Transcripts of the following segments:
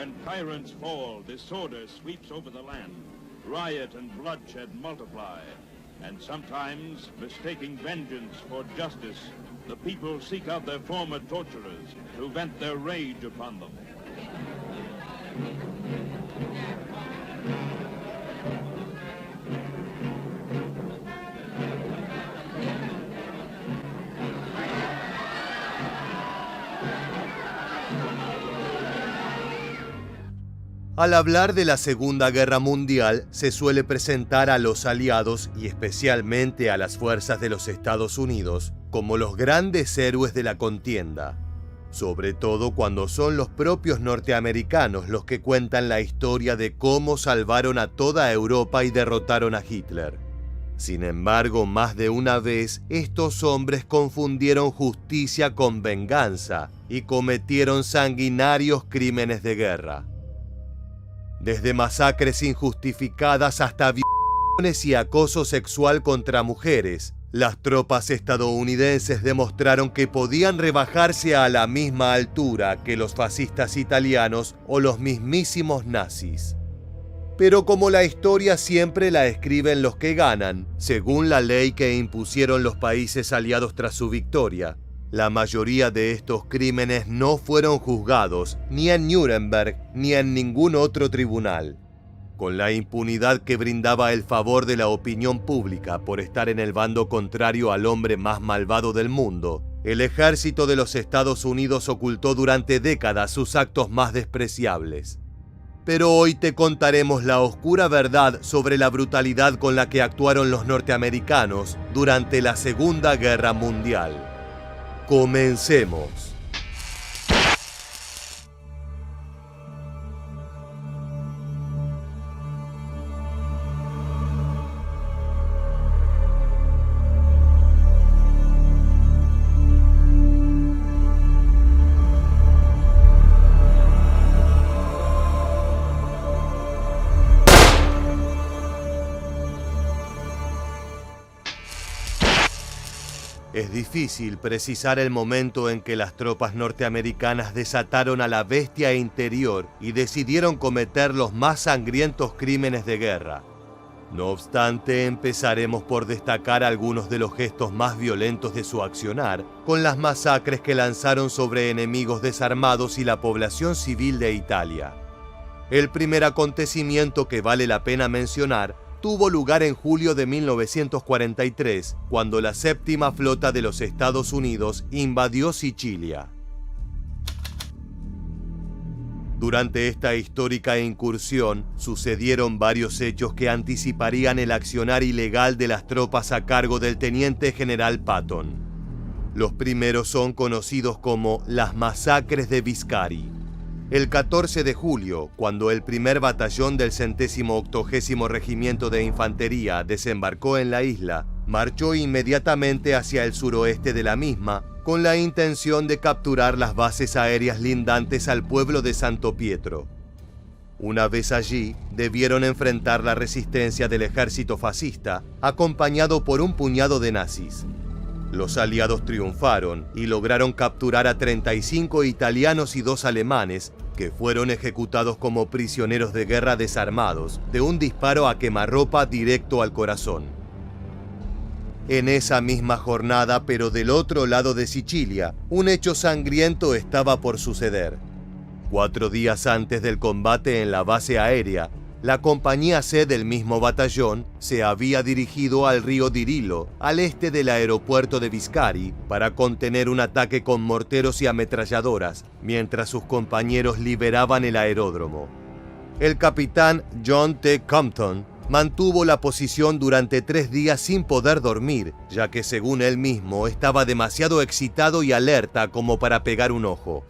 When tyrants fall, disorder sweeps over the land. Riot and bloodshed multiply. And sometimes, mistaking vengeance for justice, the people seek out their former torturers to vent their rage upon them. Al hablar de la Segunda Guerra Mundial, se suele presentar a los aliados y especialmente a las fuerzas de los Estados Unidos como los grandes héroes de la contienda, sobre todo cuando son los propios norteamericanos los que cuentan la historia de cómo salvaron a toda Europa y derrotaron a Hitler. Sin embargo, más de una vez, estos hombres confundieron justicia con venganza y cometieron sanguinarios crímenes de guerra. Desde masacres injustificadas hasta violaciones y acoso sexual contra mujeres, las tropas estadounidenses demostraron que podían rebajarse a la misma altura que los fascistas italianos o los mismísimos nazis. Pero como la historia siempre la escriben los que ganan, según la ley que impusieron los países aliados tras su victoria, la mayoría de estos crímenes no fueron juzgados ni en Nuremberg ni en ningún otro tribunal. Con la impunidad que brindaba el favor de la opinión pública por estar en el bando contrario al hombre más malvado del mundo, el ejército de los Estados Unidos ocultó durante décadas sus actos más despreciables. Pero hoy te contaremos la oscura verdad sobre la brutalidad con la que actuaron los norteamericanos durante la Segunda Guerra Mundial. Comencemos. Es difícil precisar el momento en que las tropas norteamericanas desataron a la bestia interior y decidieron cometer los más sangrientos crímenes de guerra. No obstante, empezaremos por destacar algunos de los gestos más violentos de su accionar, con las masacres que lanzaron sobre enemigos desarmados y la población civil de Italia. El primer acontecimiento que vale la pena mencionar tuvo lugar en julio de 1943, cuando la séptima flota de los Estados Unidos invadió Sicilia. Durante esta histórica incursión, sucedieron varios hechos que anticiparían el accionar ilegal de las tropas a cargo del teniente general Patton. Los primeros son conocidos como las masacres de Biscari. El 14 de julio, cuando el primer batallón del 180º Regimiento de Infantería desembarcó en la isla, marchó inmediatamente hacia el suroeste de la misma, con la intención de capturar las bases aéreas lindantes al pueblo de Santo Pietro. Una vez allí, debieron enfrentar la resistencia del ejército fascista, acompañado por un puñado de nazis. Los aliados triunfaron y lograron capturar a 35 italianos y 2 alemanes, que fueron ejecutados como prisioneros de guerra desarmados, de un disparo a quemarropa directo al corazón. En esa misma jornada, pero del otro lado de Sicilia, un hecho sangriento estaba por suceder. 4 días antes del combate en la base aérea, la compañía C del mismo batallón se había dirigido al río Dirillo, al este del aeropuerto de Biscari, para contener un ataque con morteros y ametralladoras, mientras sus compañeros liberaban el aeródromo. El capitán John T. Compton mantuvo la posición durante 3 días sin poder dormir, ya que según él mismo estaba demasiado excitado y alerta como para pegar un ojo.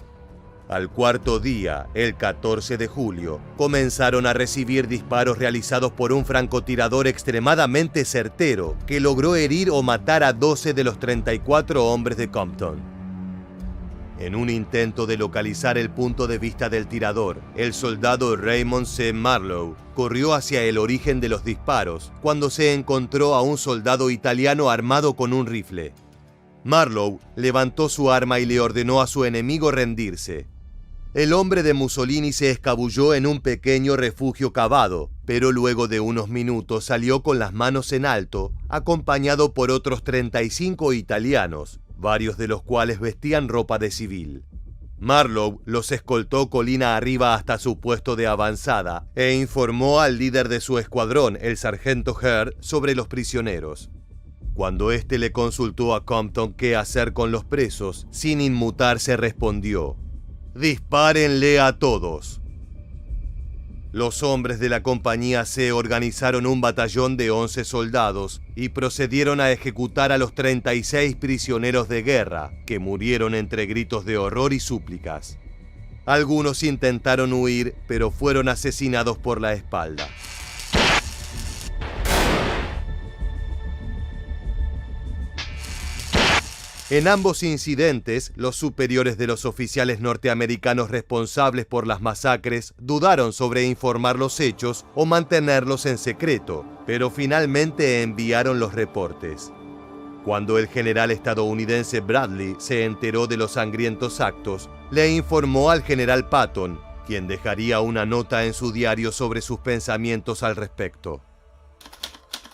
Al cuarto día, el 14 de julio, comenzaron a recibir disparos realizados por un francotirador extremadamente certero que logró herir o matar a 12 de los 34 hombres de Compton. En un intento de localizar el punto de vista del tirador, el soldado Raymond C. Marlowe corrió hacia el origen de los disparos cuando se encontró a un soldado italiano armado con un rifle. Marlowe levantó su arma y le ordenó a su enemigo rendirse. El hombre de Mussolini se escabulló en un pequeño refugio cavado, pero luego de unos minutos salió con las manos en alto, acompañado por otros 35 italianos, varios de los cuales vestían ropa de civil. Marlowe los escoltó colina arriba hasta su puesto de avanzada e informó al líder de su escuadrón, el sargento Hare, sobre los prisioneros. Cuando éste le consultó a Compton qué hacer con los presos, sin inmutarse respondió: «Dispárenle a todos». Los hombres de la compañía C organizaron un batallón de 11 soldados y procedieron a ejecutar a los 36 prisioneros de guerra, que murieron entre gritos de horror y súplicas. Algunos intentaron huir, pero fueron asesinados por la espalda. En ambos incidentes, los superiores de los oficiales norteamericanos responsables por las masacres dudaron sobre informar los hechos o mantenerlos en secreto, pero finalmente enviaron los reportes. Cuando el general estadounidense Bradley se enteró de los sangrientos actos, le informó al general Patton, quien dejaría una nota en su diario sobre sus pensamientos al respecto.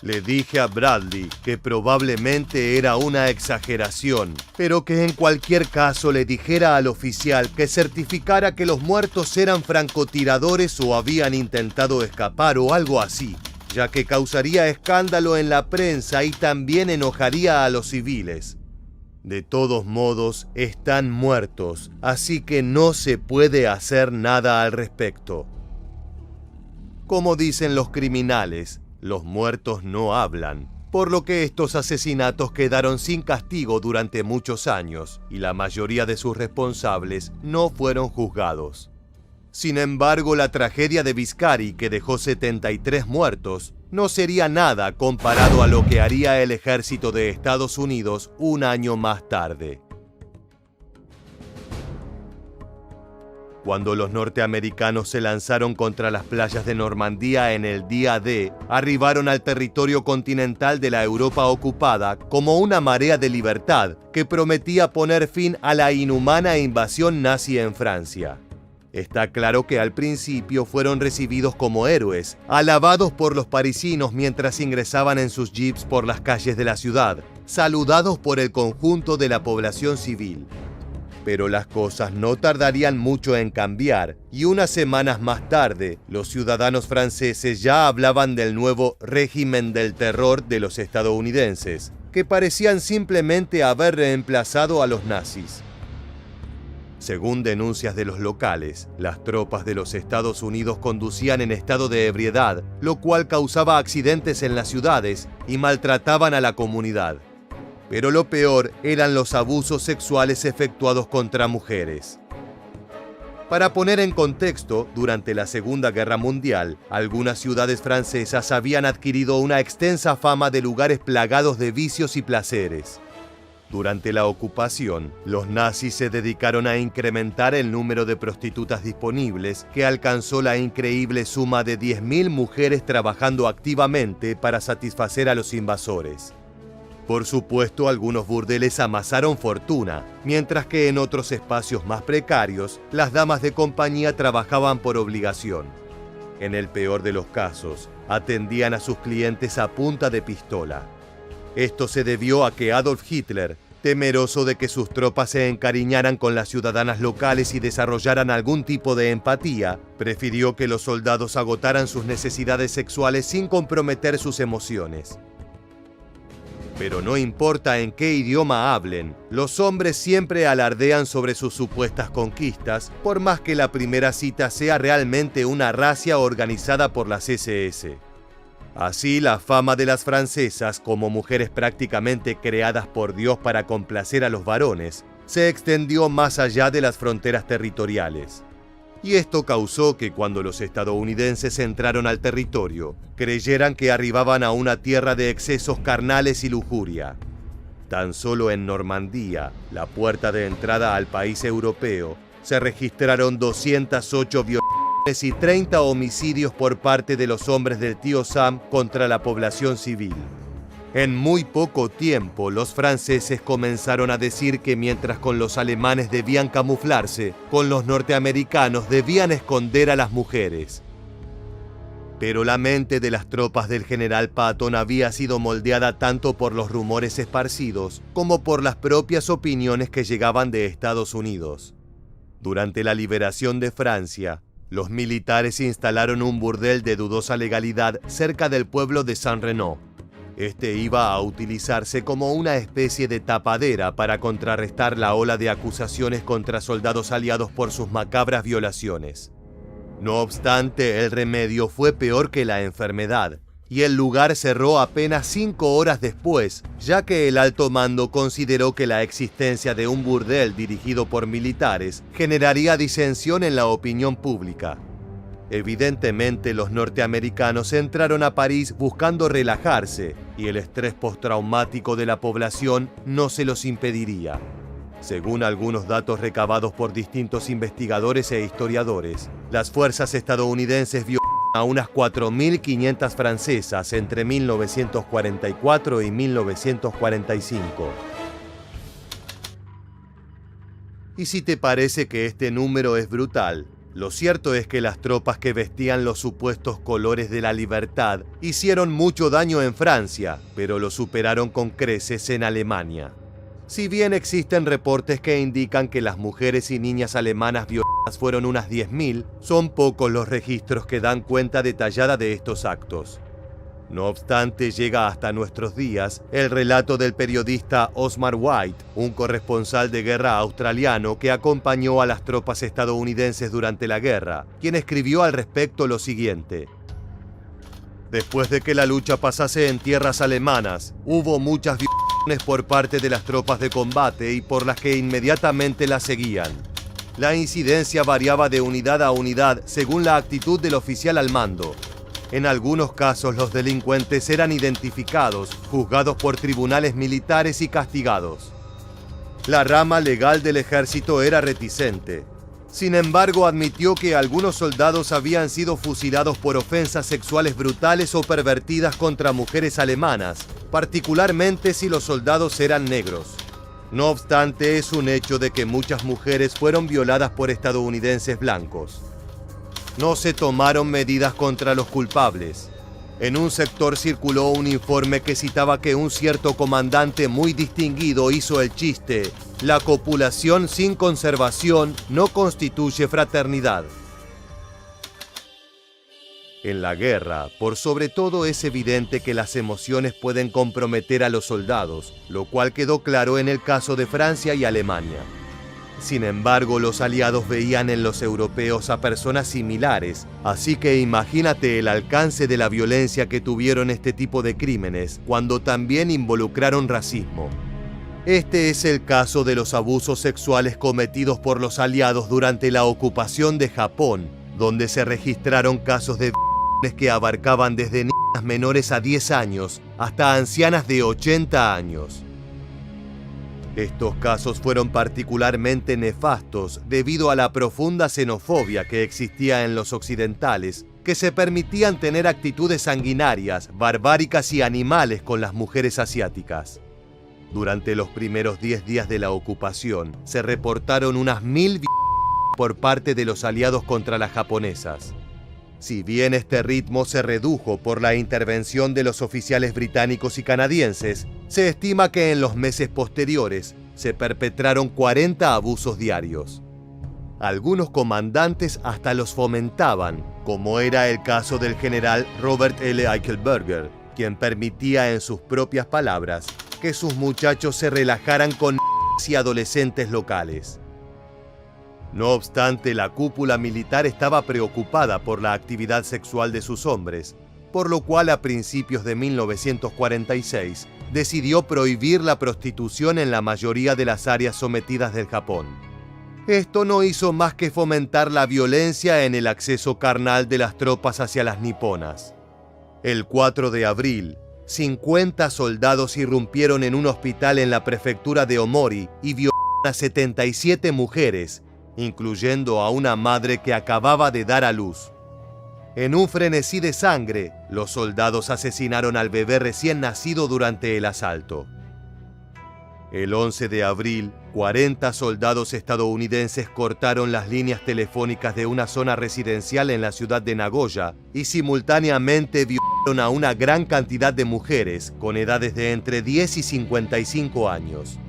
Le dije a Bradley que probablemente era una exageración, pero que en cualquier caso le dijera al oficial que certificara que los muertos eran francotiradores o habían intentado escapar o algo así, ya que causaría escándalo en la prensa y también enojaría a los civiles. De todos modos, están muertos, así que no se puede hacer nada al respecto. Como dicen los criminales, los muertos no hablan, por lo que estos asesinatos quedaron sin castigo durante muchos años y la mayoría de sus responsables no fueron juzgados. Sin embargo, la tragedia de Biscari, que dejó 73 muertos, no sería nada comparado a lo que haría el ejército de Estados Unidos un año más tarde. Cuando los norteamericanos se lanzaron contra las playas de Normandía en el día D, arribaron al territorio continental de la Europa ocupada como una marea de libertad que prometía poner fin a la inhumana invasión nazi en Francia. Está claro que al principio fueron recibidos como héroes, alabados por los parisinos mientras ingresaban en sus jeeps por las calles de la ciudad, saludados por el conjunto de la población civil. Pero las cosas no tardarían mucho en cambiar, y unas semanas más tarde, los ciudadanos franceses ya hablaban del nuevo régimen del terror de los estadounidenses, que parecían simplemente haber reemplazado a los nazis. Según denuncias de los locales, las tropas de los Estados Unidos conducían en estado de ebriedad, lo cual causaba accidentes en las ciudades y maltrataban a la comunidad. Pero lo peor eran los abusos sexuales efectuados contra mujeres. Para poner en contexto, durante la Segunda Guerra Mundial, algunas ciudades francesas habían adquirido una extensa fama de lugares plagados de vicios y placeres. Durante la ocupación, los nazis se dedicaron a incrementar el número de prostitutas disponibles, que alcanzó la increíble suma de 10.000 mujeres trabajando activamente para satisfacer a los invasores. Por supuesto, algunos burdeles amasaron fortuna, mientras que en otros espacios más precarios, las damas de compañía trabajaban por obligación. En el peor de los casos, atendían a sus clientes a punta de pistola. Esto se debió a que Adolf Hitler, temeroso de que sus tropas se encariñaran con las ciudadanas locales y desarrollaran algún tipo de empatía, prefirió que los soldados agotaran sus necesidades sexuales sin comprometer sus emociones. Pero no importa en qué idioma hablen, los hombres siempre alardean sobre sus supuestas conquistas, por más que la primera cita sea realmente una racia organizada por las SS. Así, la fama de las francesas como mujeres prácticamente creadas por Dios para complacer a los varones, se extendió más allá de las fronteras territoriales. Y esto causó que cuando los estadounidenses entraron al territorio, creyeran que arribaban a una tierra de excesos carnales y lujuria. Tan solo en Normandía, la puerta de entrada al país europeo, se registraron 208 violaciones y 30 homicidios por parte de los hombres del tío Sam contra la población civil. En muy poco tiempo, los franceses comenzaron a decir que mientras con los alemanes debían camuflarse, con los norteamericanos debían esconder a las mujeres. Pero la mente de las tropas del general Patton había sido moldeada tanto por los rumores esparcidos como por las propias opiniones que llegaban de Estados Unidos. Durante la liberación de Francia, los militares instalaron un burdel de dudosa legalidad cerca del pueblo de Saint-Renaud. Este iba a utilizarse como una especie de tapadera para contrarrestar la ola de acusaciones contra soldados aliados por sus macabras violaciones. No obstante, el remedio fue peor que la enfermedad, y el lugar cerró apenas 5 horas después, ya que el alto mando consideró que la existencia de un burdel dirigido por militares generaría disensión en la opinión pública. Evidentemente, los norteamericanos entraron a París buscando relajarse, y el estrés postraumático de la población no se los impediría. Según algunos datos recabados por distintos investigadores e historiadores, las fuerzas estadounidenses violaron a unas 4.500 francesas entre 1944 y 1945. Y si te parece que este número es brutal, lo cierto es que las tropas que vestían los supuestos colores de la libertad hicieron mucho daño en Francia, pero lo superaron con creces en Alemania. Si bien existen reportes que indican que las mujeres y niñas alemanas violadas fueron unas 10.000, son pocos los registros que dan cuenta detallada de estos actos. No obstante, llega hasta nuestros días el relato del periodista Osmar White, un corresponsal de guerra australiano que acompañó a las tropas estadounidenses durante la guerra, quien escribió al respecto lo siguiente: después de que la lucha pasase en tierras alemanas, hubo muchas violaciones por parte de las tropas de combate y por las que inmediatamente las seguían. La incidencia variaba de unidad a unidad según la actitud del oficial al mando. En algunos casos los delincuentes eran identificados, juzgados por tribunales militares y castigados. La rama legal del ejército era reticente. Sin embargo, admitió que algunos soldados habían sido fusilados por ofensas sexuales brutales o pervertidas contra mujeres alemanas, particularmente si los soldados eran negros. No obstante, es un hecho de que muchas mujeres fueron violadas por estadounidenses blancos. No se tomaron medidas contra los culpables. En un sector circuló un informe que citaba que un cierto comandante muy distinguido hizo el chiste: la copulación sin conservación no constituye fraternidad. En la guerra, por sobre todo, es evidente que las emociones pueden comprometer a los soldados, lo cual quedó claro en el caso de Francia y Alemania. Sin embargo, los aliados veían en los europeos a personas similares, así que imagínate el alcance de la violencia que tuvieron este tipo de crímenes cuando también involucraron racismo. Este es el caso de los abusos sexuales cometidos por los aliados durante la ocupación de Japón, donde se registraron casos de violaciones que abarcaban desde niñas menores a 10 años hasta ancianas de 80 años. Estos casos fueron particularmente nefastos debido a la profunda xenofobia que existía en los occidentales, que se permitían tener actitudes sanguinarias, barbáricas y animales con las mujeres asiáticas. Durante los primeros 10 días de la ocupación, se reportaron unas 1.000 por parte de los aliados contra las japonesas. Si bien este ritmo se redujo por la intervención de los oficiales británicos y canadienses, se estima que en los meses posteriores se perpetraron 40 abusos diarios. Algunos comandantes hasta los fomentaban, como era el caso del general Robert L. Eichelberger, quien permitía en sus propias palabras que sus muchachos se relajaran con y adolescentes locales. No obstante, la cúpula militar estaba preocupada por la actividad sexual de sus hombres, por lo cual a principios de 1946 decidió prohibir la prostitución en la mayoría de las áreas sometidas del Japón. Esto no hizo más que fomentar la violencia en el acceso carnal de las tropas hacia las niponas. El 4 de abril, 50 soldados irrumpieron en un hospital en la prefectura de Omori y violaron a 77 mujeres, incluyendo a una madre que acababa de dar a luz. En un frenesí de sangre, los soldados asesinaron al bebé recién nacido durante el asalto. El 11 de abril, 40 soldados estadounidenses cortaron las líneas telefónicas de una zona residencial en la ciudad de Nagoya y simultáneamente violaron a una gran cantidad de mujeres con edades de entre 10 y 55 años.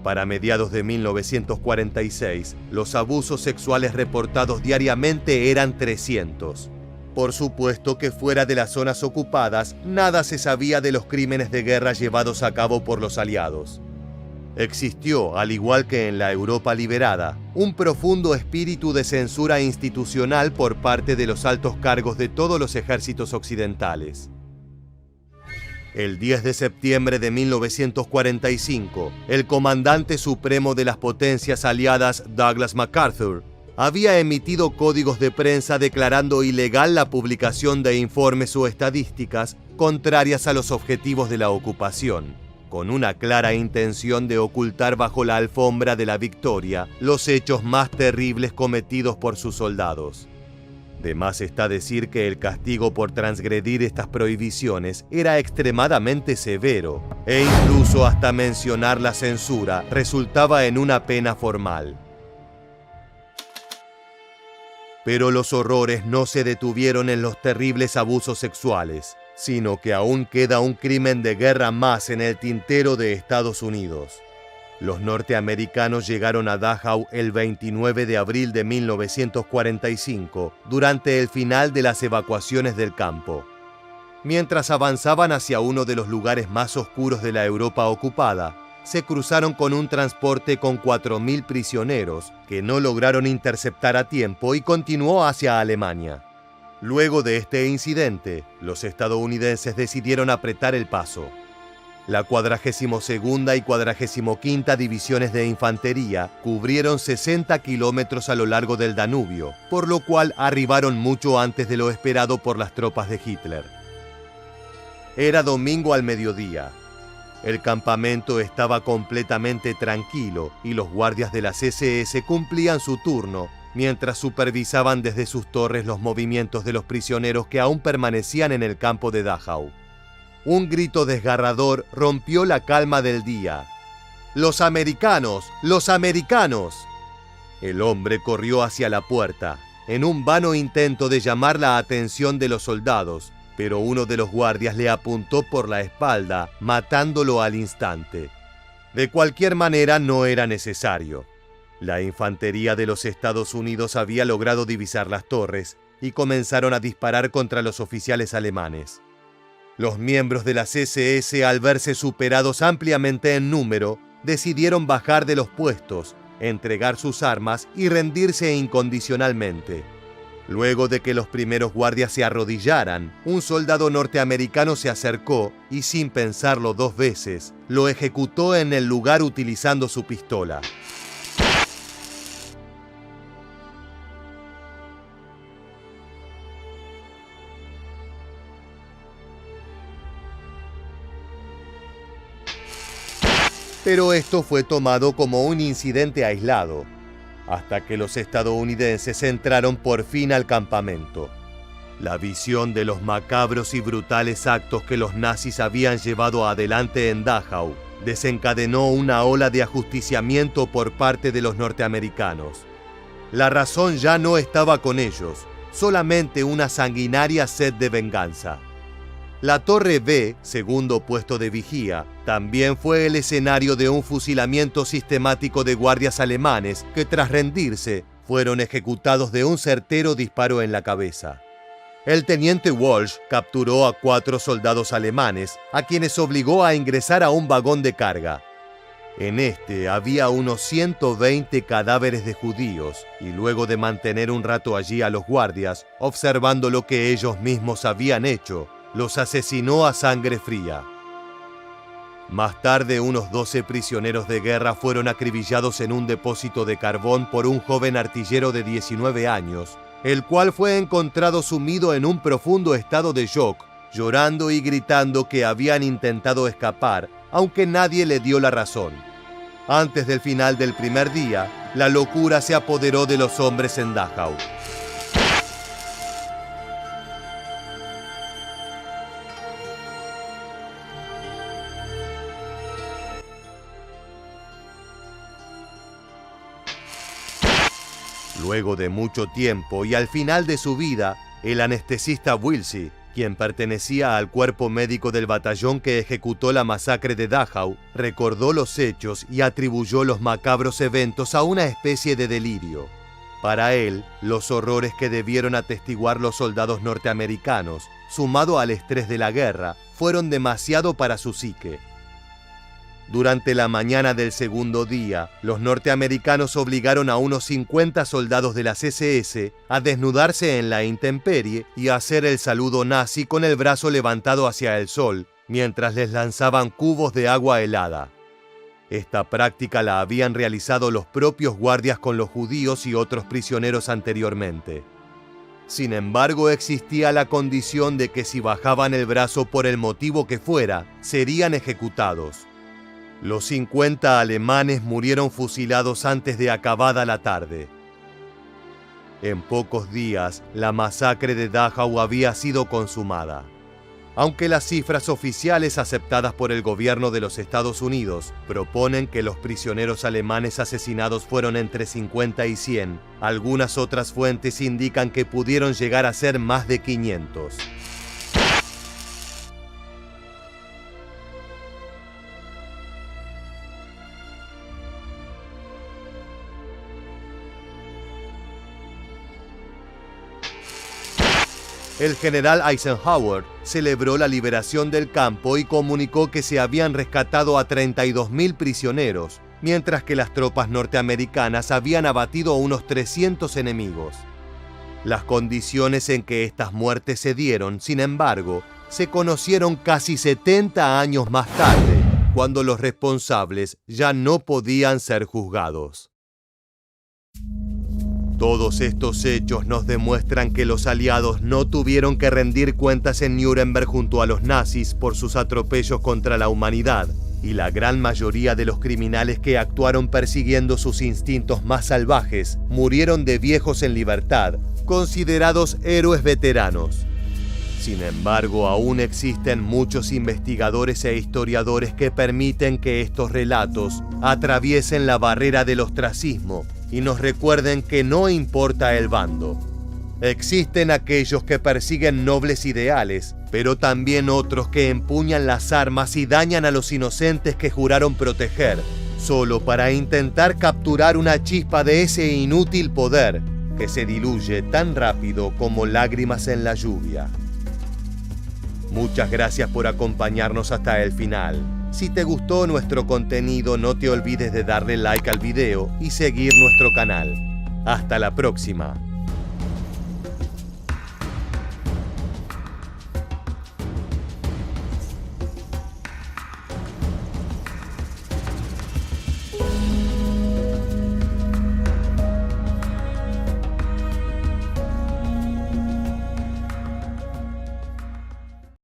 Para mediados de 1946, los abusos sexuales reportados diariamente eran 300. Por supuesto que fuera de las zonas ocupadas, nada se sabía de los crímenes de guerra llevados a cabo por los aliados. Existió, al igual que en la Europa liberada, un profundo espíritu de censura institucional por parte de los altos cargos de todos los ejércitos occidentales. El 10 de septiembre de 1945, el comandante supremo de las potencias aliadas, Douglas MacArthur, había emitido códigos de prensa declarando ilegal la publicación de informes o estadísticas contrarias a los objetivos de la ocupación, con una clara intención de ocultar bajo la alfombra de la victoria los hechos más terribles cometidos por sus soldados. De más está decir que el castigo por transgredir estas prohibiciones era extremadamente severo, e incluso hasta mencionar la censura resultaba en una pena formal. Pero los horrores no se detuvieron en los terribles abusos sexuales, sino que aún queda un crimen de guerra más en el tintero de Estados Unidos. Los norteamericanos llegaron a Dachau el 29 de abril de 1945, durante el final de las evacuaciones del campo. Mientras avanzaban hacia uno de los lugares más oscuros de la Europa ocupada, se cruzaron con un transporte con 4.000 prisioneros que no lograron interceptar a tiempo y continuó hacia Alemania. Luego de este incidente, los estadounidenses decidieron apretar el paso. La 42ª y 45ª divisiones de infantería cubrieron 60 kilómetros a lo largo del Danubio, por lo cual arribaron mucho antes de lo esperado por las tropas de Hitler. Era domingo al mediodía. El campamento estaba completamente tranquilo y los guardias de las SS cumplían su turno mientras supervisaban desde sus torres los movimientos de los prisioneros que aún permanecían en el campo de Dachau. Un grito desgarrador rompió la calma del día. ¡Los americanos! ¡Los americanos! El hombre corrió hacia la puerta, en un vano intento de llamar la atención de los soldados, pero uno de los guardias le apuntó por la espalda, matándolo al instante. De cualquier manera, no era necesario. La infantería de los Estados Unidos había logrado divisar las torres y comenzaron a disparar contra los oficiales alemanes. Los miembros de las SS, al verse superados ampliamente en número, decidieron bajar de los puestos, entregar sus armas y rendirse incondicionalmente. Luego de que los primeros guardias se arrodillaran, un soldado norteamericano se acercó y, sin pensarlo dos veces, lo ejecutó en el lugar utilizando su pistola. Pero esto fue tomado como un incidente aislado, hasta que los estadounidenses entraron por fin al campamento. La visión de los macabros y brutales actos que los nazis habían llevado adelante en Dachau desencadenó una ola de ajusticiamiento por parte de los norteamericanos. La razón ya no estaba con ellos, solamente una sanguinaria sed de venganza. La Torre B, segundo puesto de vigía, también fue el escenario de un fusilamiento sistemático de guardias alemanes que, tras rendirse, fueron ejecutados de un certero disparo en la cabeza. El teniente Walsh capturó a 4 soldados alemanes, a quienes obligó a ingresar a un vagón de carga. En este había unos 120 cadáveres de judíos, y luego de mantener un rato allí a los guardias, observando lo que ellos mismos habían hecho, los asesinó a sangre fría. Más tarde, unos 12 prisioneros de guerra fueron acribillados en un depósito de carbón por un joven artillero de 19 años, el cual fue encontrado sumido en un profundo estado de shock, llorando y gritando que habían intentado escapar, aunque nadie le dio la razón. Antes del final del primer día, la locura se apoderó de los hombres en Dachau. Luego de mucho tiempo y al final de su vida, el anestesista Wilsey, quien pertenecía al cuerpo médico del batallón que ejecutó la masacre de Dachau, recordó los hechos y atribuyó los macabros eventos a una especie de delirio. Para él, los horrores que debieron atestiguar los soldados norteamericanos, sumado al estrés de la guerra, fueron demasiado para su psique. Durante la mañana del segundo día, los norteamericanos obligaron a unos 50 soldados de las SS a desnudarse en la intemperie y a hacer el saludo nazi con el brazo levantado hacia el sol, mientras les lanzaban cubos de agua helada. Esta práctica la habían realizado los propios guardias con los judíos y otros prisioneros anteriormente. Sin embargo, existía la condición de que si bajaban el brazo por el motivo que fuera, serían ejecutados. Los 50 alemanes murieron fusilados antes de acabada la tarde. En pocos días, la masacre de Dachau había sido consumada. Aunque las cifras oficiales aceptadas por el gobierno de los Estados Unidos proponen que los prisioneros alemanes asesinados fueron entre 50 y 100, algunas otras fuentes indican que pudieron llegar a ser más de 500. El general Eisenhower celebró la liberación del campo y comunicó que se habían rescatado a 32.000 prisioneros, mientras que las tropas norteamericanas habían abatido a unos 300 enemigos. Las condiciones en que estas muertes se dieron, sin embargo, se conocieron casi 70 años más tarde, cuando los responsables ya no podían ser juzgados. Todos estos hechos nos demuestran que los aliados no tuvieron que rendir cuentas en Nuremberg junto a los nazis por sus atropellos contra la humanidad, y la gran mayoría de los criminales que actuaron persiguiendo sus instintos más salvajes murieron de viejos en libertad, considerados héroes veteranos. Sin embargo, aún existen muchos investigadores e historiadores que permiten que estos relatos atraviesen la barrera del ostracismo y nos recuerden que no importa el bando. Existen aquellos que persiguen nobles ideales, pero también otros que empuñan las armas y dañan a los inocentes que juraron proteger, solo para intentar capturar una chispa de ese inútil poder que se diluye tan rápido como lágrimas en la lluvia. Muchas gracias por acompañarnos hasta el final. Si te gustó nuestro contenido, no te olvides de darle like al video y seguir nuestro canal. Hasta la próxima.